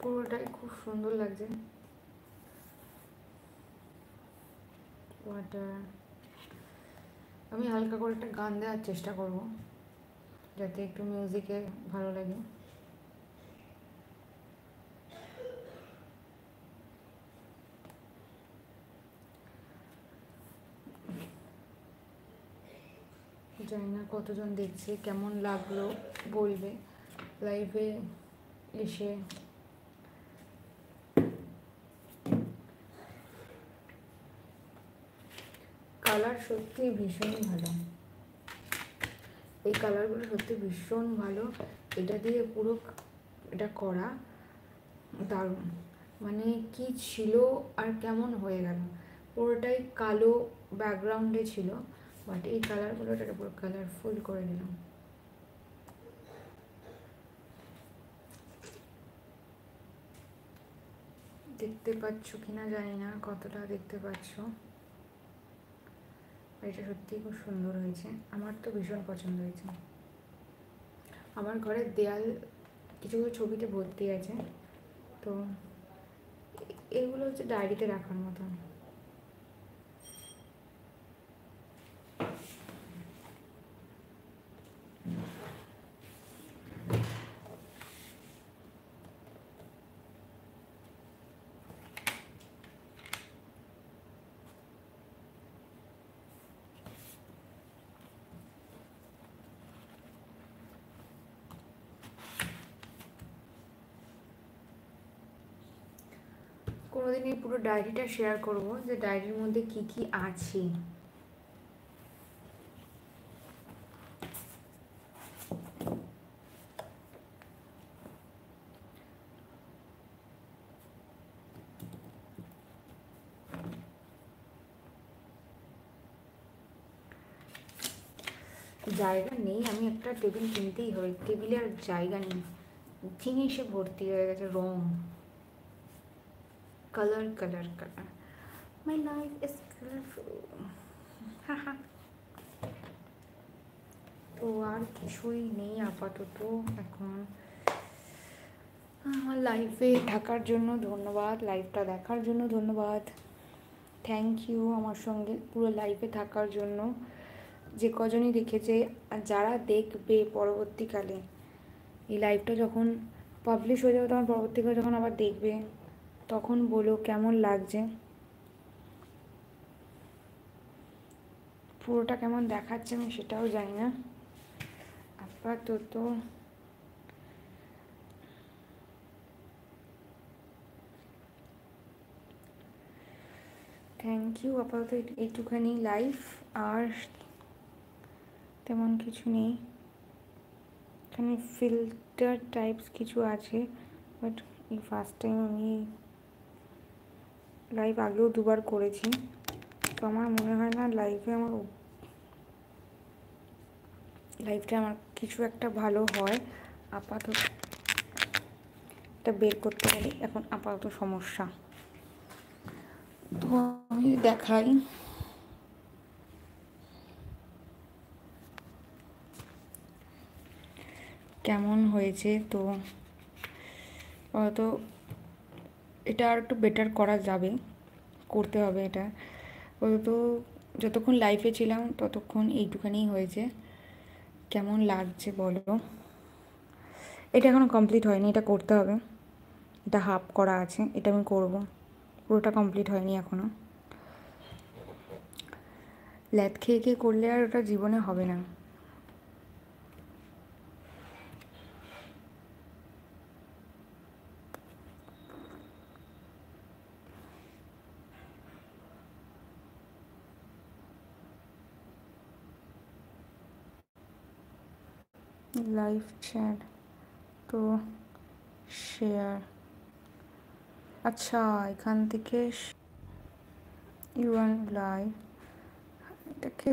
পুরোটাই খুব সুন্দর লাগছে। বাট আমি হালকা করে একটা গান দেওয়ার চেষ্টা করব, যাতে একটু মিউজিকে ভালো লাগে। জানি না কতজন দেখছে, কেমন লাগলো বলবে লাইভে এসে। কালার সত্যি ভীষণ ভালো, এই কালারগুলো সত্যি ভীষণ ভালো। এটা দিয়ে পুরো এটা করা দারুণ, মানে কি ছিল আর কেমন হয়ে গেল। পুরোটাই কালো ব্যাকগ্রাউন্ডে ছিল, বাট এই কালারগুলো এটাকে পুরো কালারফুল করে দিলাম। দেখতে পাচ্ছ কিনা জানি না, কতটা দেখতে পাচ্ছ। এটা সত্যিই খুব সুন্দর হয়েছে, আমার তো ভীষণ পছন্দ হয়েছে। আমার ঘরের দেয়াল কিছু কিছু ছবিতে ভর্তি আছে, তো এগুলো হচ্ছে ডায়েরিতে রাখার মতন। কোনোদিন এই পুরো ডায়েরিটা শেয়ার করব, যে ডায়েরির মধ্যে কি কি আছে। জায়গা নেই, আমি একটা টেবিল কিনতেই হবে, টেবিলে আর জায়গা নেই, জিনিসে ভর্তি হয়ে গেছে, রং, colour colour colour, my life is colourful. তো আর কিছুই নেই আপাতত এখন। আমার লাইফে থাকার জন্য ধন্যবাদ, লাইভটা দেখার জন্য ধন্যবাদ, থ্যাংক ইউ আমার সঙ্গে পুরো লাইফে থাকার জন্য। যে কজনই দেখেছে আর যারা দেখবে পরবর্তীকালে, এই লাইভটা যখন পাবলিশ হয়ে যাবে তখন পরবর্তীকালে যখন আবার দেখবে, তখন বলো কেমন লাগছে, পুরোটা কেমন দেখাচ্ছে আমি সেটাও জানি না আপাতত। থ্যাংক ইউ, আপাতত এইটুখানি লাইভ, আর তেমন কিছু নেই। এখানে ফিল্টার টাইপস কিছু আছে, বাট এই ফার্স্ট টাইম আমি লাইভ আগেও দুবার করেছি, তো আমার মনে হয় না লাইভটা আমার কিছু একটা ভালো হয়। আপাতত এটা বের করতে গেলে এখন আপাতত সমস্যা। তো আমি দেখাই কেমন হয়েছে। তো হয়তো এটা আর একটু বেটার করা যাবে, করতে হবে এটা। তো যতক্ষণ লাইফে ছিলাম ততক্ষণ এইটুখানি হয়েছে, কেমন লাগছে বলো। এটা এখনও কমপ্লিট হয়নি, এটা করতে হবে, এটা হাফ করা আছে, এটা আমি করব, পুরোটা কমপ্লিট হয়নি এখনও। ল্যাদ খেয়ে খেয়ে করলে আর ওটা জীবনে হবে না। লাইভ চ্যাট তো শেয়ার, আচ্ছা এখান থেকে ইউএন লাইভ, এটাকে